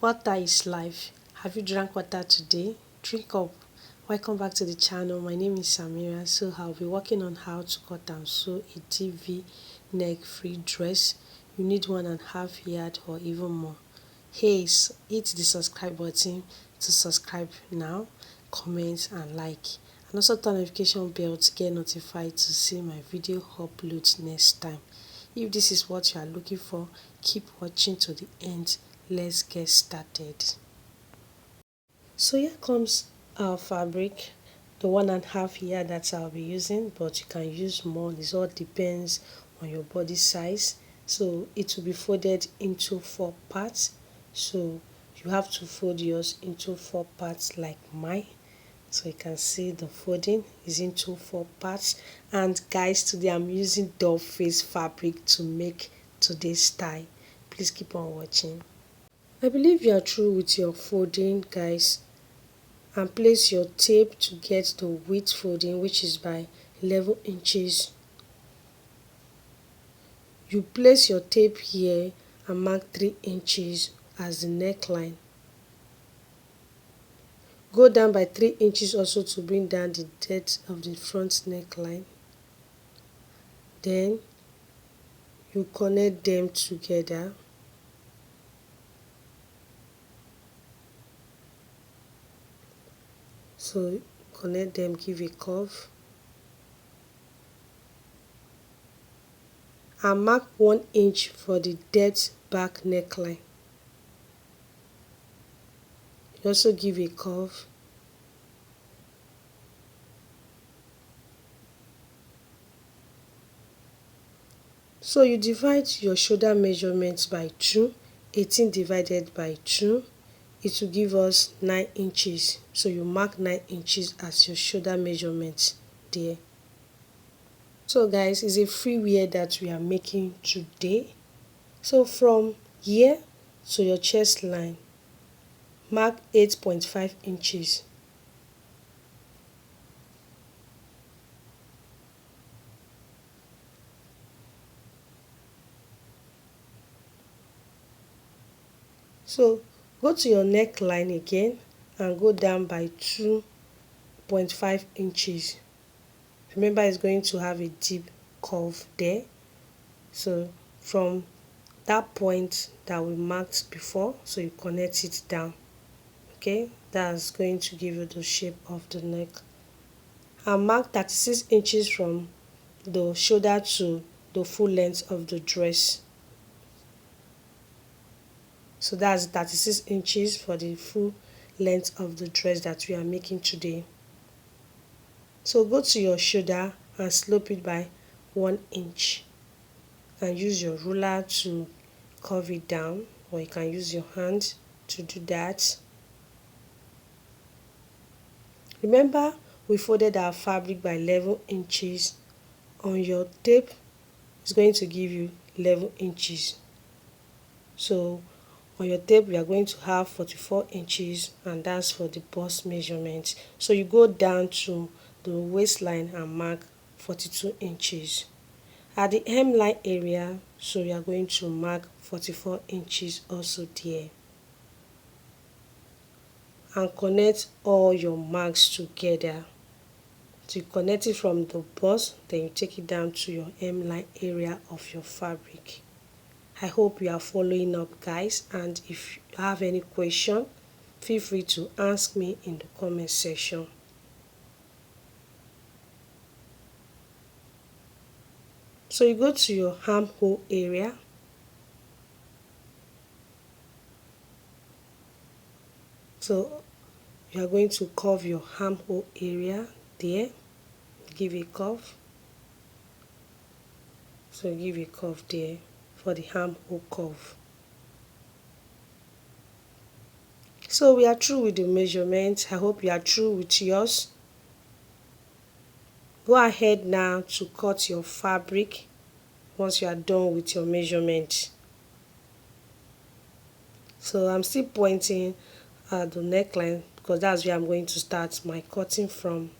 Water is life. Have you drank water today? Drink up. Welcome back to the channel. My name is Samira. So I'll be working on how to cut and sew a TV neck free dress. You need 1.5 yard or even more. Hey, hit the subscribe button to subscribe now, comment and like. And also turn notification bell to get notified to see my video upload next time. If this is what you are looking for, keep watching to the end. Let's get started. So here comes our fabric, the 1.5 yard that I'll be using, but you can use more. This all depends on your body size. So it will be folded into 4 parts. So you have to fold yours into 4 parts like mine. So you can see the folding is into 4 parts. And guys, today I'm using doll face fabric to make today's style. Please keep on watching. I believe you are through with your folding, guys, and place your tape to get the width folding, which is by 11 inches. You place your tape here and mark 3 inches as the neckline. Go down by 3 inches also to bring down the depth of the front neckline. Then you connect them together. So connect them, give a curve. And mark 1 inch for the depth back neckline. You also give a curve. So you divide your shoulder measurements by 2, 18 divided by 2, it will give us 9 inches. So you mark 9 inches as your shoulder measurements there. So guys, it's a free wear that we are making today. So from here to your chest line, mark 8.5 inches. So go to your neckline again and go down by 2.5 inches. Remember, it's going to have a deep curve there. So from that point that we marked before, so you connect it down. Okay, that's going to give you the shape of the neck. And mark 36 inches from the shoulder to the full length of the dress. So that's 36 inches for the full length of the dress that we are making today. So go to your shoulder and slope it by 1 inch. And use your ruler to curve it down, or you can use your hand to do that. Remember, we folded our fabric by 11 inches. On your tape, it's going to give you 11 inches. So on your tape, we are going to have 44 inches, and that's for the bust measurement. So you go down to the waistline and mark 42 inches. At the hemline area, so you are going to mark 44 inches also there. And connect all your marks together. So you connect it from the bust, then you take it down to your hemline area of your fabric. I hope you are following up, guys, and if you have any question, feel free to ask me in the comment section. So you go to your armhole area. So you are going to curve your armhole area there. Give a curve. So give a curve there for the armhole curve. So we are through with the measurements. I hope you are through with yours. Go ahead now to cut your fabric once you are done with your measurement. So I'm still pointing at the neckline because that's where I'm going to start my cutting from.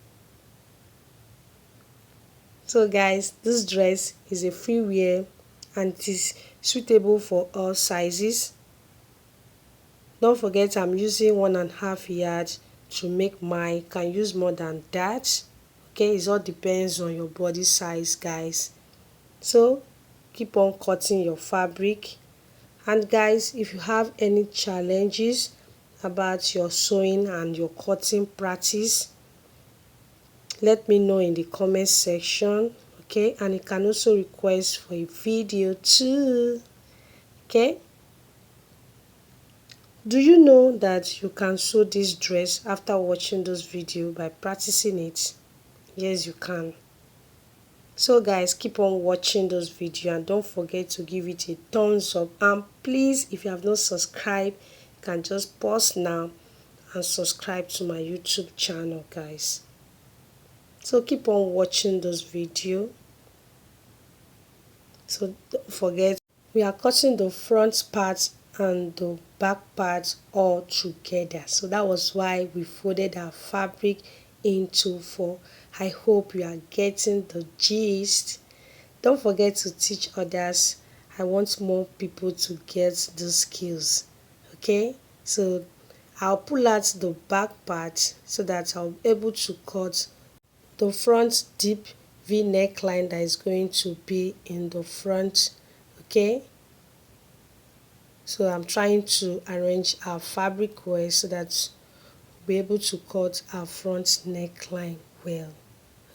So guys, this dress is a free wear and it is suitable for all sizes. Don't forget I'm using 1.5 yard to make mine. You can use more than that. Okay, it all depends on your body size, guys. So keep on cutting your fabric. And guys, if you have any challenges about your sewing and your cutting practice, let me know in the comment section. Okay, and you can also request for a video too. Okay, do you know that you can sew this dress after watching this video by practicing it? Yes, you can. So guys, keep on watching those videos and don't forget to give it a thumbs up. And please, if you have not subscribed, you can just pause now and subscribe to my YouTube channel, guys. So keep on watching those videos. So don't forget, we are cutting the front part and the back part all together. So that was why we folded our fabric into four. I hope you are getting the gist. Don't forget to teach others. I want more people to get those skills. Okay, so I'll pull out the back part so that I'll be able to cut the front deep V neckline that is going to be in the front. Okay, so I'm trying to arrange our fabric well so that we'll be able to cut our front neckline well.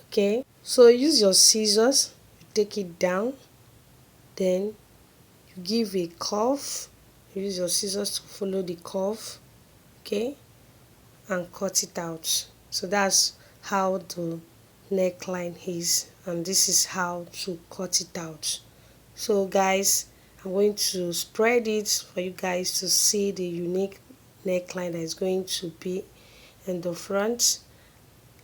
Okay, so use your scissors, take it down, then you give a curve, use your scissors to follow the curve. Okay, and cut it out. So that's how the neckline is, and this is how to cut it out. So guys, I'm going to spread it for you guys to see the unique neckline that is going to be in the front.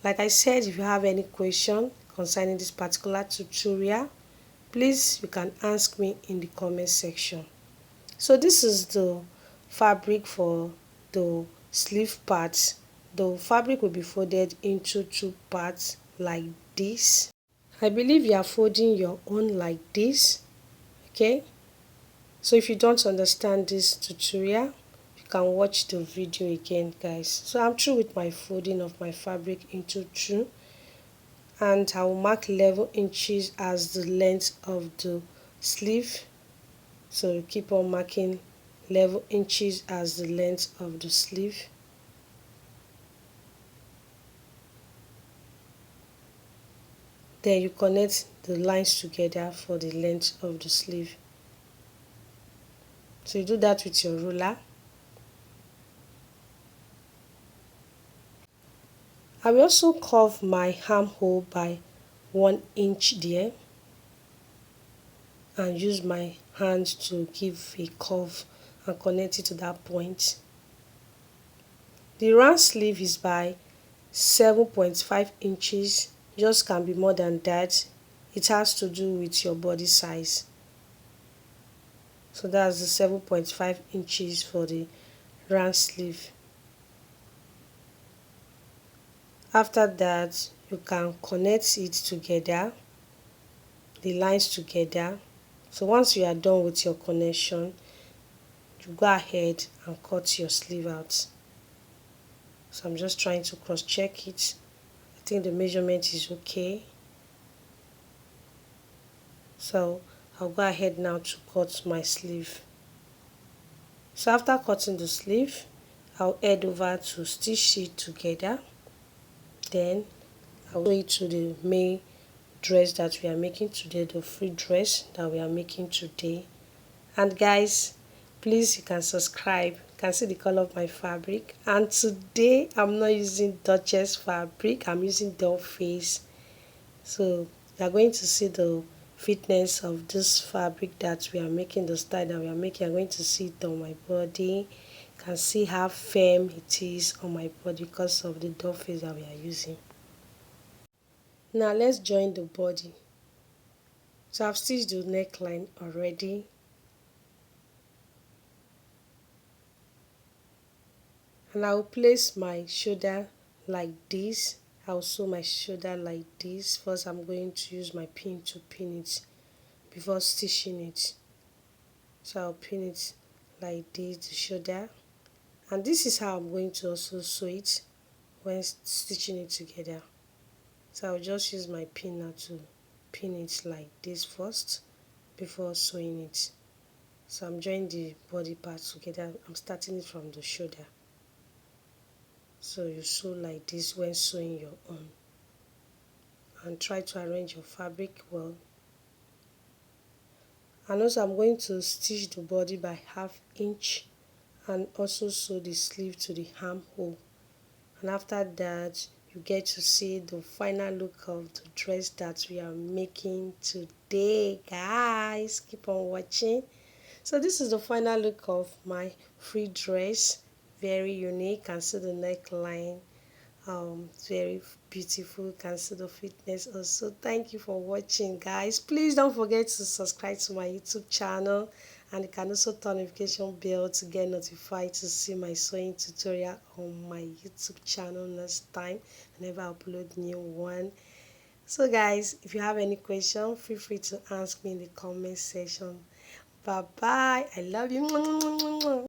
Like I said, if you have any question concerning this particular tutorial, please you can ask me in the comment section. So this is the fabric for the sleeve part. The fabric will be folded into two parts like this. I believe you are folding your own like this. Okay, so if you don't understand this tutorial, you can watch the video again, guys. So I'm through with my folding of my fabric into two, and I will mark 11 inches as the length of the sleeve. So keep on marking 11 inches as the length of the sleeve. Then you connect the lines together for the length of the sleeve. So you do that with your ruler. I will also curve my armhole by 1 inch there and use my hand to give a curve and connect it to that point. The round sleeve is by 7.5 inches. Yours can be more than that. It has to do with your body size. So that's the 7.5 inches for the round sleeve. After that, you can connect it together, the lines together. So once you are done with your connection, you go ahead and cut your sleeve out. So I'm just trying to cross check it. I think the measurement is okay. So I'll go ahead now to cut my sleeve. So after cutting the sleeve, I'll head over to stitch it together. Then I'll sew it to the main dress that we are making today, the free dress that we are making today. And guys, please, you can subscribe. You can see the color of my fabric. And today I'm not using Duchess fabric, I'm using doll face. So you are going to see the fitness of this fabric that we are making, the style that we are making. I'm going to see it on my body. You can see how firm it is on my body because of the doll face that we are using. Now let's join the body. So I've stitched the neckline already. And I'll place my shoulder like this. I'll sew my shoulder like this. First I'm going to use my pin to pin it before stitching it. So I'll pin it like this, the shoulder, And this is how I'm going to also sew it when stitching it together. So I'll just use my pin now to pin it like this first before sewing it. So I'm joining the body parts together. I'm starting it from the shoulder. So you sew like this when sewing your own, and try to arrange your fabric well. And also I'm going to stitch the body by 1/2 inch and also sew the sleeve to the armhole. And after that, you get to see the final look of the dress that we are making today, guys. Keep on watching. So this is the final look of my free dress. Very unique. Can see the neckline, very beautiful. Can see the fitness also. Thank you for watching, guys. Please don't forget to subscribe to my YouTube channel, and you can also turn notification bell to get notified to see my sewing tutorial on my YouTube channel next time whenever I upload new one. So guys, if you have any question, feel free to ask me in the comment section. Bye bye. I love you.